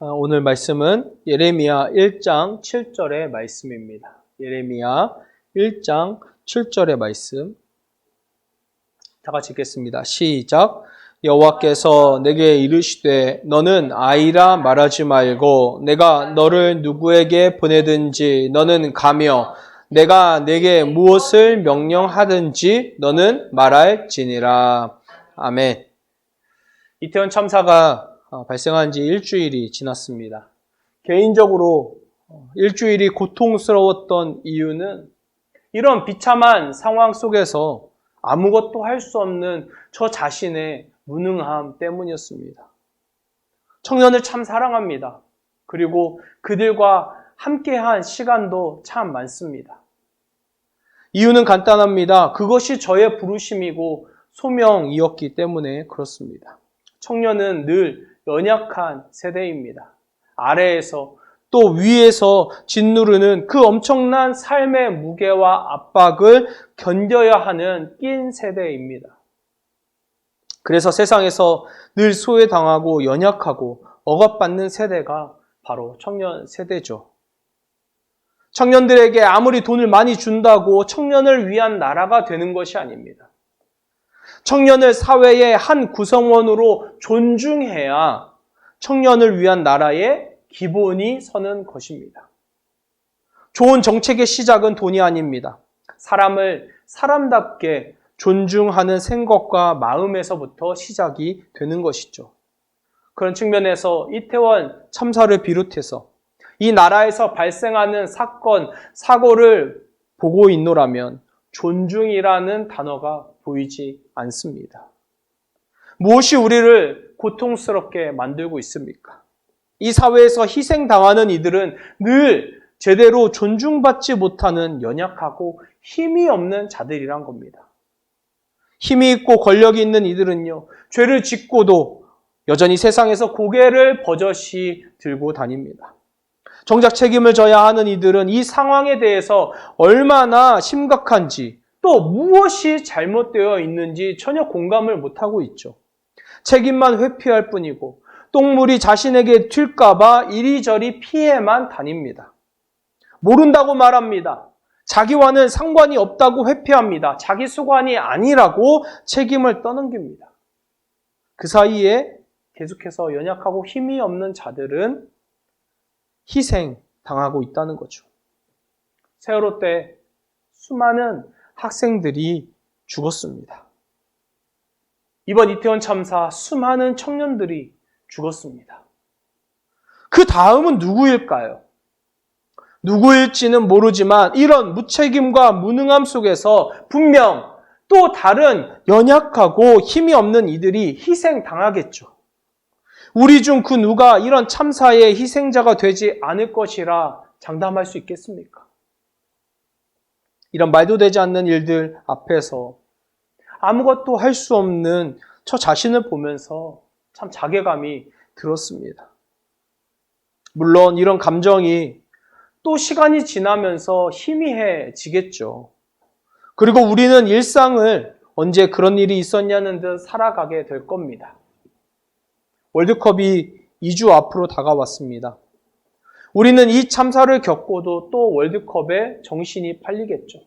오늘 말씀은 예레미야 1장 7절의 말씀입니다. 예레미야 1장 7절의 말씀. 다 같이 읽겠습니다. 시작. 여호와께서 내게 이르시되 너는 아이라 말하지 말고 내가 너를 누구에게 보내든지 너는 가며 내가 내게 무엇을 명령하든지 너는 말할지니라. 아멘. 이태원 참사가 발생한 지 일주일이 지났습니다. 개인적으로 일주일이 고통스러웠던 이유는 이런 비참한 상황 속에서 아무것도 할 수 없는 저 자신의 무능함 때문이었습니다. 청년을 참 사랑합니다. 그리고 그들과 함께한 시간도 참 많습니다. 이유는 간단합니다. 그것이 저의 부르심이고 소명이었기 때문에 그렇습니다. 청년은 늘 연약한 세대입니다. 아래에서 또 위에서 짓누르는 그 엄청난 삶의 무게와 압박을 견뎌야 하는 낀 세대입니다. 그래서 세상에서 늘 소외당하고 연약하고 억압받는 세대가 바로 청년 세대죠. 청년들에게 아무리 돈을 많이 준다고 청년을 위한 나라가 되는 것이 아닙니다. 청년을 사회의 한 구성원으로 존중해야 청년을 위한 나라의 기본이 서는 것입니다. 좋은 정책의 시작은 돈이 아닙니다. 사람을 사람답게 존중하는 생각과 마음에서부터 시작이 되는 것이죠. 그런 측면에서 이태원 참사를 비롯해서 이 나라에서 발생하는 사건, 사고를 보고 있노라면 존중이라는 단어가 보이지 않습니다. 무엇이 우리를 고통스럽게 만들고 있습니까? 이 사회에서 희생당하는 이들은 늘 제대로 존중받지 못하는 연약하고 힘이 없는 자들이란 겁니다. 힘이 있고 권력이 있는 이들은요, 죄를 짓고도 여전히 세상에서 고개를 버젓이 들고 다닙니다. 정작 책임을 져야 하는 이들은 이 상황에 대해서 얼마나 심각한지 또 무엇이 잘못되어 있는지 전혀 공감을 못하고 있죠. 책임만 회피할 뿐이고 똥물이 자신에게 튈까 봐 이리저리 피해만 다닙니다. 모른다고 말합니다. 자기와는 상관이 없다고 회피합니다. 자기 수관이 아니라고 책임을 떠넘깁니다. 그 사이에 계속해서 연약하고 힘이 없는 자들은 희생당하고 있다는 거죠. 세월호 때 수많은 학생들이 죽었습니다. 이번 이태원 참사 수많은 청년들이 죽었습니다. 그 다음은 누구일까요? 누구일지는 모르지만 이런 무책임과 무능함 속에서 분명 또 다른 연약하고 힘이 없는 이들이 희생당하겠죠. 우리 중 그 누가 이런 참사의 희생자가 되지 않을 것이라 장담할 수 있겠습니까? 이런 말도 되지 않는 일들 앞에서 아무것도 할 수 없는 저 자신을 보면서 참 자괴감이 들었습니다. 물론 이런 감정이 또 시간이 지나면서 희미해지겠죠. 그리고 우리는 일상을 언제 그런 일이 있었냐는 듯 살아가게 될 겁니다. 월드컵이 2주 앞으로 다가왔습니다. 우리는 이 참사를 겪고도 또 월드컵에 정신이 팔리겠죠.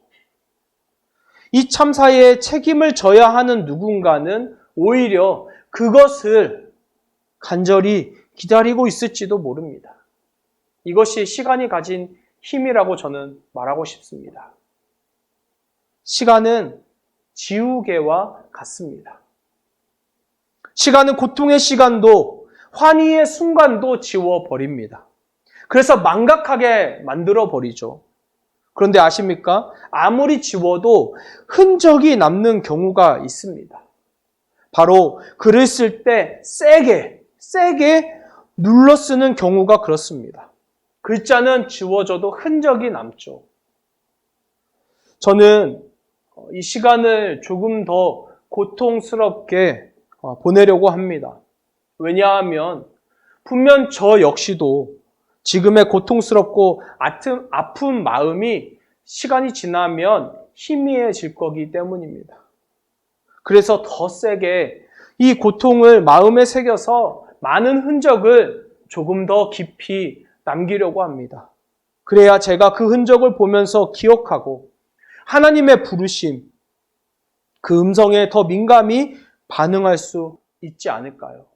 이 참사에 책임을 져야 하는 누군가는 오히려 그것을 간절히 기다리고 있을지도 모릅니다. 이것이 시간이 가진 힘이라고 저는 말하고 싶습니다. 시간은 지우개와 같습니다. 시간은 고통의 시간도 환희의 순간도 지워버립니다. 그래서 망각하게 만들어버리죠. 그런데 아십니까? 아무리 지워도 흔적이 남는 경우가 있습니다. 바로 글을 쓸 때 세게 눌러 쓰는 경우가 그렇습니다. 글자는 지워져도 흔적이 남죠. 저는 이 시간을 조금 더 고통스럽게 보내려고 합니다. 왜냐하면 분명 저 역시도 지금의 고통스럽고 아픈 마음이 시간이 지나면 희미해질 거기 때문입니다. 그래서 더 세게 이 고통을 마음에 새겨서 많은 흔적을 조금 더 깊이 남기려고 합니다. 그래야 제가 그 흔적을 보면서 기억하고 하나님의 부르심, 그 음성에 더 민감히 반응할 수 있지 않을까요?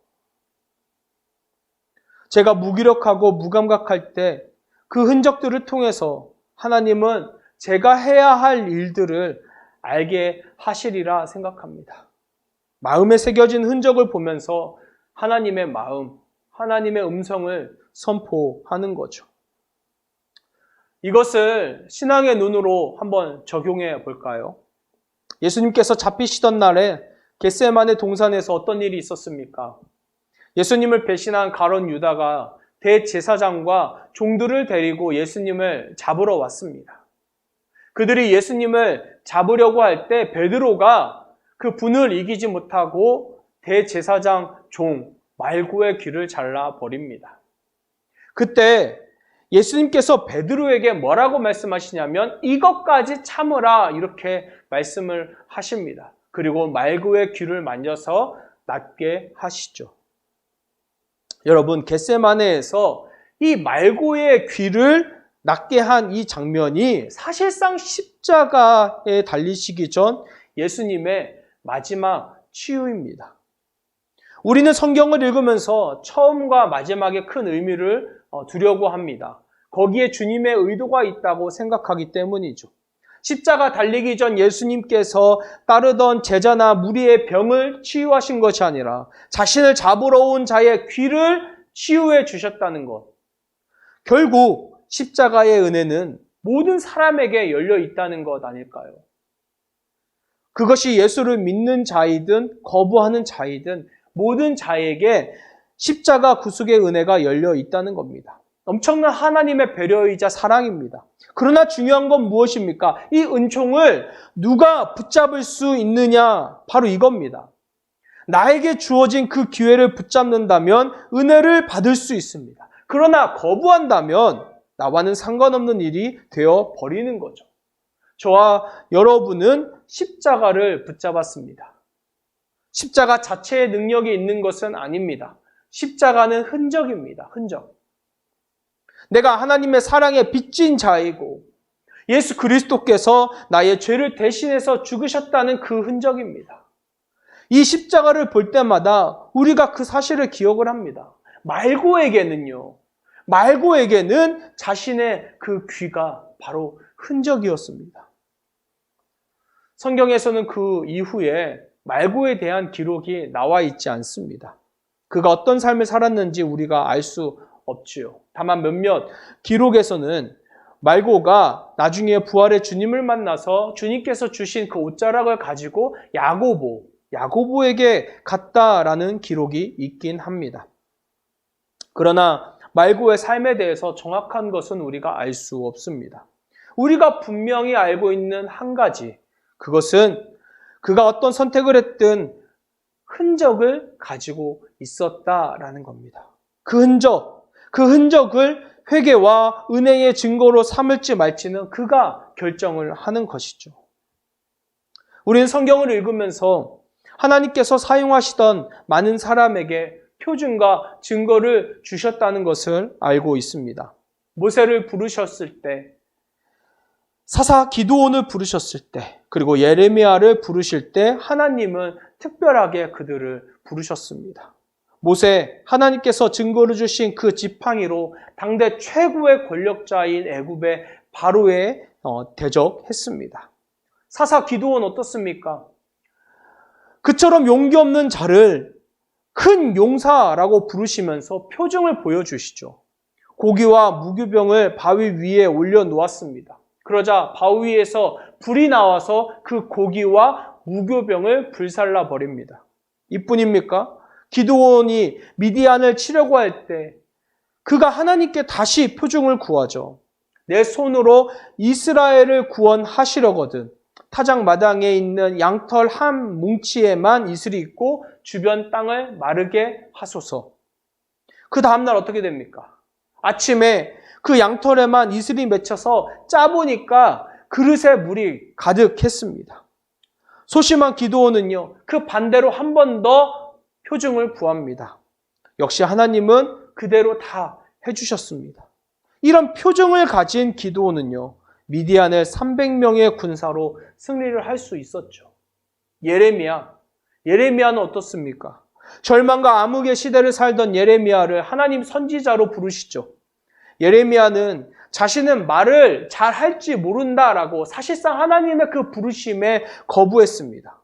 제가 무기력하고 무감각할 때 그 흔적들을 통해서 하나님은 제가 해야 할 일들을 알게 하시리라 생각합니다. 마음에 새겨진 흔적을 보면서 하나님의 마음, 하나님의 음성을 선포하는 거죠. 이것을 신앙의 눈으로 한번 적용해 볼까요? 예수님께서 잡히시던 날에 겟세마네 동산에서 어떤 일이 있었습니까? 예수님을 배신한 가룟 유다가 대제사장과 종들을 데리고 예수님을 잡으러 왔습니다. 그들이 예수님을 잡으려고 할 때 베드로가 그 분을 이기지 못하고 대제사장 종 말고의 귀를 잘라버립니다. 그때 예수님께서 베드로에게 뭐라고 말씀하시냐면 이것까지 참으라 이렇게 말씀을 하십니다. 그리고 말고의 귀를 만져서 낫게 하시죠. 여러분, 겟세마네에서 이 말고의 귀를 낫게 한 이 장면이 사실상 십자가에 달리시기 전 예수님의 마지막 치유입니다. 우리는 성경을 읽으면서 처음과 마지막에 큰 의미를 두려고 합니다. 거기에 주님의 의도가 있다고 생각하기 때문이죠. 십자가 달리기 전 예수님께서 따르던 제자나 무리의 병을 치유하신 것이 아니라 자신을 잡으러 온 자의 귀를 치유해 주셨다는 것. 결국 십자가의 은혜는 모든 사람에게 열려 있다는 것 아닐까요? 그것이 예수를 믿는 자이든 거부하는 자이든 모든 자에게 십자가 구속의 은혜가 열려 있다는 겁니다. 엄청난 하나님의 배려이자 사랑입니다. 그러나 중요한 건 무엇입니까? 이 은총을 누가 붙잡을 수 있느냐? 바로 이겁니다. 나에게 주어진 그 기회를 붙잡는다면 은혜를 받을 수 있습니다. 그러나 거부한다면 나와는 상관없는 일이 되어 버리는 거죠. 저와 여러분은 십자가를 붙잡았습니다. 십자가 자체의 능력이 있는 것은 아닙니다. 십자가는 흔적입니다. 흔적. 내가 하나님의 사랑에 빚진 자이고 예수 그리스도께서 나의 죄를 대신해서 죽으셨다는 그 흔적입니다. 이 십자가를 볼 때마다 우리가 그 사실을 기억을 합니다. 말고에게는 자신의 그 귀가 바로 흔적이었습니다. 성경에서는 그 이후에 말고에 대한 기록이 나와 있지 않습니다. 그가 어떤 삶을 살았는지 우리가 알 수 없지요. 다만 몇몇 기록에서는 말고가 나중에 부활의 주님을 만나서 주님께서 주신 그 옷자락을 가지고 야고보에게 갔다라는 기록이 있긴 합니다. 그러나 말고의 삶에 대해서 정확한 것은 우리가 알 수 없습니다. 우리가 분명히 알고 있는 한 가지, 그것은 그가 어떤 선택을 했든 흔적을 가지고 있었다라는 겁니다. 그 흔적을 회개와 은혜의 증거로 삼을지 말지는 그가 결정을 하는 것이죠. 우리는 성경을 읽으면서 하나님께서 사용하시던 많은 사람에게 표준과 증거를 주셨다는 것을 알고 있습니다. 모세를 부르셨을 때, 사사 기드온을 부르셨을 때, 그리고 예레미야를 부르실 때 하나님은 특별하게 그들을 부르셨습니다. 모세, 하나님께서 증거를 주신 그 지팡이로 당대 최고의 권력자인 애굽의 바로에 대적했습니다. 사사 기드온 어떻습니까? 그처럼 용기 없는 자를 큰 용사라고 부르시면서 표징을 보여주시죠. 고기와 무교병을 바위 위에 올려놓았습니다. 그러자 바위 위에서 불이 나와서 그 고기와 무교병을 불살라 버립니다. 이뿐입니까? 기드온이 미디안을 치려고 할 때 그가 하나님께 다시 표징을 구하죠. 내 손으로 이스라엘을 구원하시려거든 타작 마당에 있는 양털 한 뭉치에만 이슬이 있고 주변 땅을 마르게 하소서. 그 다음날 어떻게 됩니까? 아침에 그 양털에만 이슬이 맺혀서 짜보니까 그릇에 물이 가득했습니다. 소심한 기드온은요, 그 반대로 한 번 더 표징을 구합니다. 역시 하나님은 그대로 다 해주셨습니다. 이런 표정을 가진 기드온은요, 미디안을 300명의 군사로 승리를 할 수 있었죠. 예레미야는 어떻습니까? 절망과 암흑의 시대를 살던 예레미야를 하나님 선지자로 부르시죠. 예레미야는 자신은 말을 잘 할지 모른다라고 사실상 하나님의 그 부르심에 거부했습니다.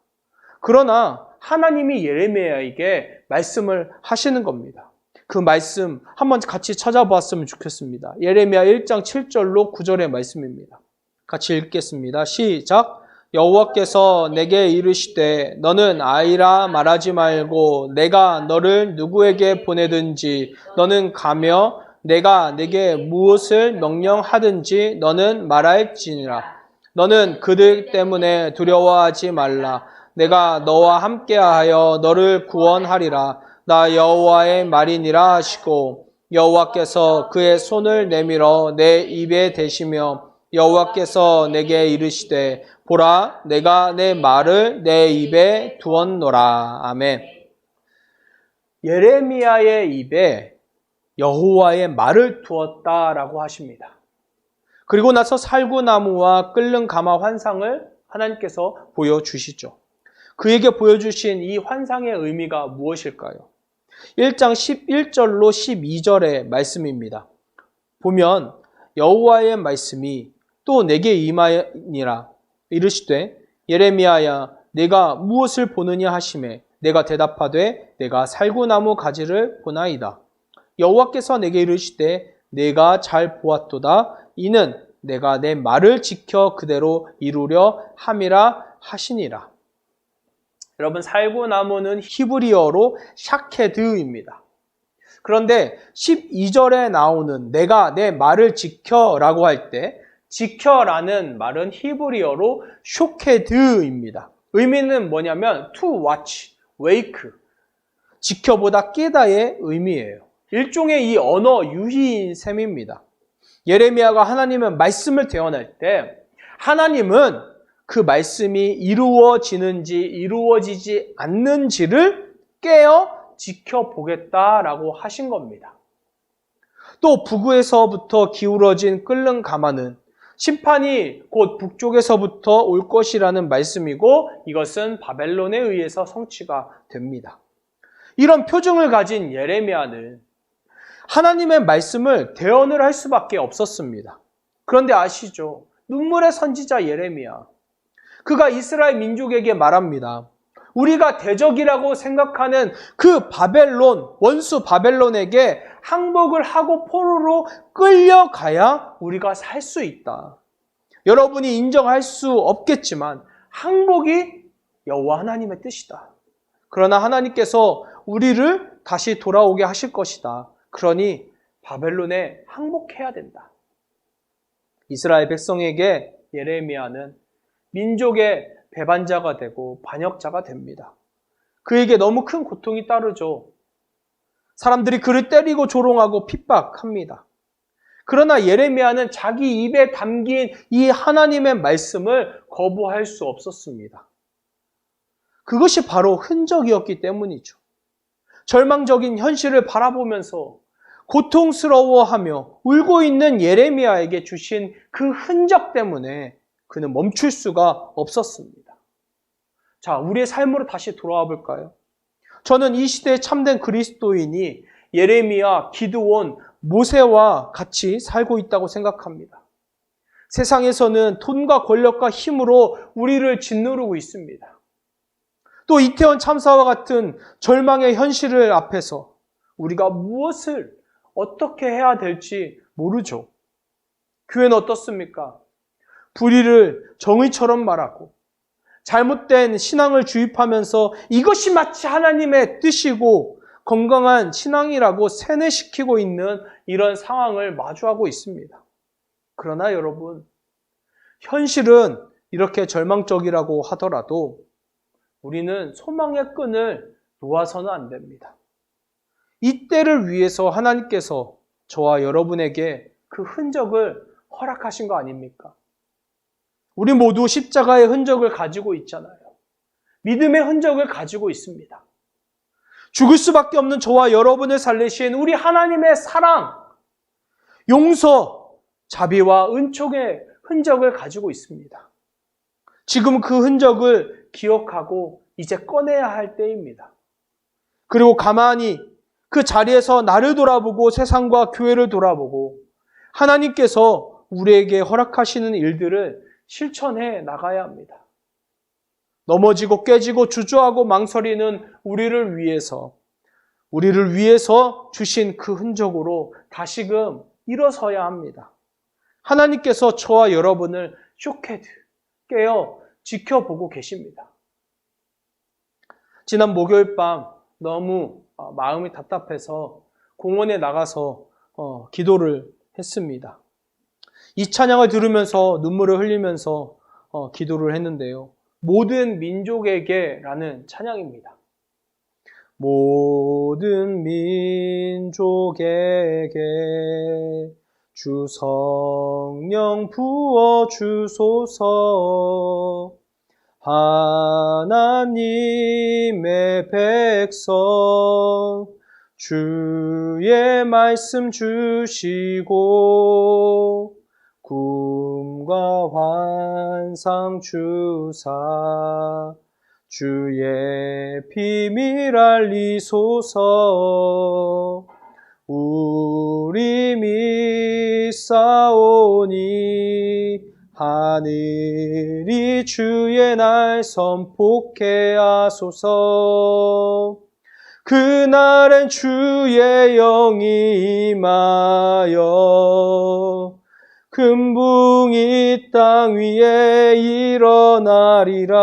그러나 하나님이 예레미야에게 말씀을 하시는 겁니다. 그 말씀 한번 같이 찾아보았으면 좋겠습니다. 예레미야 1장 7절로 9절의 말씀입니다. 같이 읽겠습니다. 시작. 여호와께서 내게 이르시되 너는 아이라 말하지 말고 내가 너를 누구에게 보내든지 너는 가며 내가 네게 무엇을 명령하든지 너는 말할지니라. 너는 그들 때문에 두려워하지 말라. 내가 너와 함께하여 너를 구원하리라. 나 여호와의 말이니라 하시고 여호와께서 그의 손을 내밀어 내 입에 대시며 여호와께서 내게 이르시되 보라 내가 내 말을 내 입에 두었노라. 아멘. 예레미야의 입에 여호와의 말을 두었다라고 하십니다. 그리고 나서 살구나무와 끓는 가마 환상을 하나님께서 보여주시죠. 그에게 보여주신 이 환상의 의미가 무엇일까요? 1장 11절로 12절의 말씀입니다. 보면 여호와의 말씀이 또 내게 임하니라. 이르시되 예레미야야 내가 무엇을 보느냐 하시매 내가 대답하되 내가 살구나무 가지를 보나이다. 여호와께서 내게 이르시되 내가 잘 보았도다. 이는 내가 내 말을 지켜 그대로 이루려 함이라 하시니라. 여러분 살구나무는 히브리어로 샤케드입니다. 그런데 12절에 나오는 내가 내 말을 지켜라고 할 때 지켜라는 말은 히브리어로 쇼케드입니다. 의미는 뭐냐면 to watch, wake, 지켜보다 깨다의 의미예요. 일종의 이 언어 유희인 셈입니다. 예레미야가 하나님의 말씀을 대언할 때 하나님은 그 말씀이 이루어지는지 이루어지지 않는지를 깨어 지켜보겠다라고 하신 겁니다. 또 북에서부터 기울어진 끓는 가마는 심판이 곧 북쪽에서부터 올 것이라는 말씀이고 이것은 바벨론에 의해서 성취가 됩니다. 이런 표정을 가진 예레미야는 하나님의 말씀을 대언을 할 수밖에 없었습니다. 그런데 아시죠? 눈물의 선지자 예레미야. 그가 이스라엘 민족에게 말합니다. 우리가 대적이라고 생각하는 그 바벨론, 원수 바벨론에게 항복을 하고 포로로 끌려가야 우리가 살 수 있다. 여러분이 인정할 수 없겠지만 항복이 여호와 하나님의 뜻이다. 그러나 하나님께서 우리를 다시 돌아오게 하실 것이다. 그러니 바벨론에 항복해야 된다. 이스라엘 백성에게 예레미야는 민족의 배반자가 되고 반역자가 됩니다. 그에게 너무 큰 고통이 따르죠. 사람들이 그를 때리고 조롱하고 핍박합니다. 그러나 예레미야는 자기 입에 담긴 이 하나님의 말씀을 거부할 수 없었습니다. 그것이 바로 흔적이었기 때문이죠. 절망적인 현실을 바라보면서 고통스러워하며 울고 있는 예레미야에게 주신 그 흔적 때문에 그는 멈출 수가 없었습니다. 자, 우리의 삶으로 다시 돌아와 볼까요? 저는 이 시대의 참된 그리스도인이 예레미야, 기드온, 모세와 같이 살고 있다고 생각합니다. 세상에서는 돈과 권력과 힘으로 우리를 짓누르고 있습니다. 또 이태원 참사와 같은 절망의 현실을 앞에서 우리가 무엇을 어떻게 해야 될지 모르죠. 교회는 어떻습니까? 불의를 정의처럼 말하고 잘못된 신앙을 주입하면서 이것이 마치 하나님의 뜻이고 건강한 신앙이라고 세뇌시키고 있는 이런 상황을 마주하고 있습니다. 그러나 여러분, 현실은 이렇게 절망적이라고 하더라도 우리는 소망의 끈을 놓아서는 안 됩니다. 이 때를 위해서 하나님께서 저와 여러분에게 그 흔적을 허락하신 거 아닙니까? 우리 모두 십자가의 흔적을 가지고 있잖아요. 믿음의 흔적을 가지고 있습니다. 죽을 수밖에 없는 저와 여러분을 살리신 우리 하나님의 사랑, 용서, 자비와 은총의 흔적을 가지고 있습니다. 지금 그 흔적을 기억하고 이제 꺼내야 할 때입니다. 그리고 가만히 그 자리에서 나를 돌아보고 세상과 교회를 돌아보고 하나님께서 우리에게 허락하시는 일들을 실천해 나가야 합니다. 넘어지고 깨지고 주저하고 망설이는 우리를 위해서 주신 그 흔적으로 다시금 일어서야 합니다. 하나님께서 저와 여러분을 쇼케드, 깨어 지켜보고 계십니다. 지난 목요일 밤 너무 마음이 답답해서 공원에 나가서 기도를 했습니다. 이 찬양을 들으면서 눈물을 흘리면서 기도를 했는데요. 모든 민족에게라는 찬양입니다. 모든 민족에게 주 성령 부어 주소서. 하나님의 백성 주의 말씀 주시고 꿈과 환상 주사 주의 비밀 알리소서. 우리 믿사오니 하늘이 주의 날 선포케 하소서. 그날엔 주의 영이 임하여 금붕이 땅 위에 일어나리라.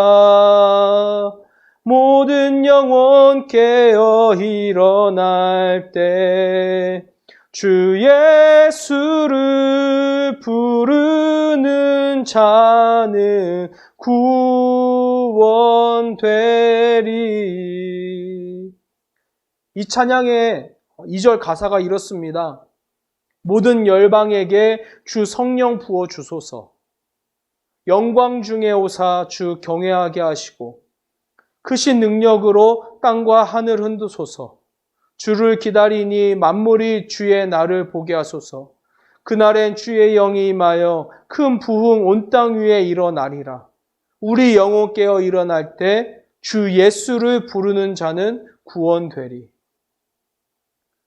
모든 영혼 깨어 일어날 때 주 예수를 부르는 자는 구원되리. 이 찬양의 2절 가사가 이렇습니다. 모든 열방에게 주 성령 부어 주소서. 영광 중에 오사 주 경외하게 하시고 크신 능력으로 땅과 하늘 흔드소서. 주를 기다리니 만물이 주의 날을 보게 하소서. 그날엔 주의 영이 임하여 큰 부흥 온 땅 위에 일어나리라. 우리 영혼 깨어 일어날 때 주 예수를 부르는 자는 구원되리.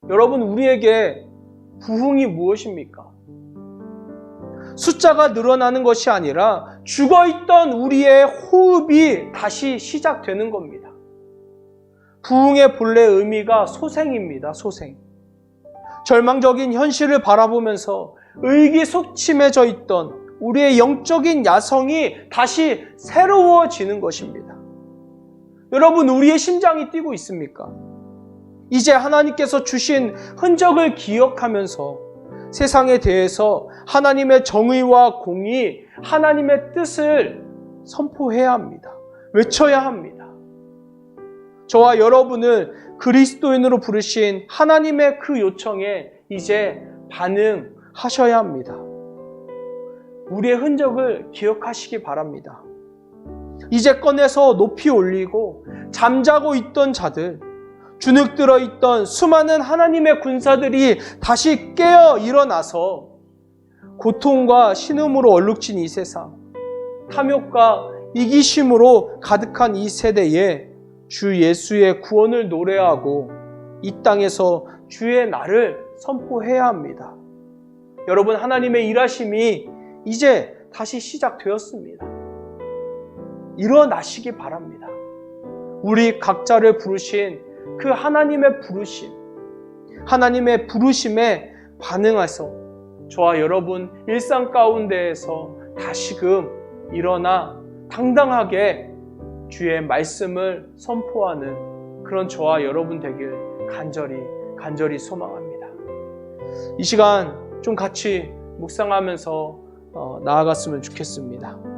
여러분, 우리에게 부흥이 무엇입니까? 숫자가 늘어나는 것이 아니라 죽어있던 우리의 호흡이 다시 시작되는 겁니다. 부흥의 본래 의미가 소생입니다. 소생. 절망적인 현실을 바라보면서 의기소침해져 있던 우리의 영적인 야성이 다시 새로워지는 것입니다. 여러분, 우리의 심장이 뛰고 있습니까? 이제 하나님께서 주신 흔적을 기억하면서 세상에 대해서 하나님의 정의와 공의, 하나님의 뜻을 선포해야 합니다. 외쳐야 합니다. 저와 여러분을 그리스도인으로 부르신 하나님의 그 요청에 이제 반응하셔야 합니다. 우리의 흔적을 기억하시기 바랍니다. 이제 꺼내서 높이 올리고 잠자고 있던 자들, 주눅들어 있던 수많은 하나님의 군사들이 다시 깨어 일어나서 고통과 신음으로 얼룩진 이 세상, 탐욕과 이기심으로 가득한 이 세대에 주 예수의 구원을 노래하고 이 땅에서 주의 날을 선포해야 합니다. 여러분, 하나님의 일하심이 이제 다시 시작되었습니다. 일어나시기 바랍니다. 우리 각자를 부르신 그 하나님의 부르심에 반응해서 저와 여러분 일상 가운데에서 다시금 일어나 당당하게 주의 말씀을 선포하는 그런 저와 여러분 되길 간절히 소망합니다. 이 시간 좀 같이 묵상하면서 나아갔으면 좋겠습니다.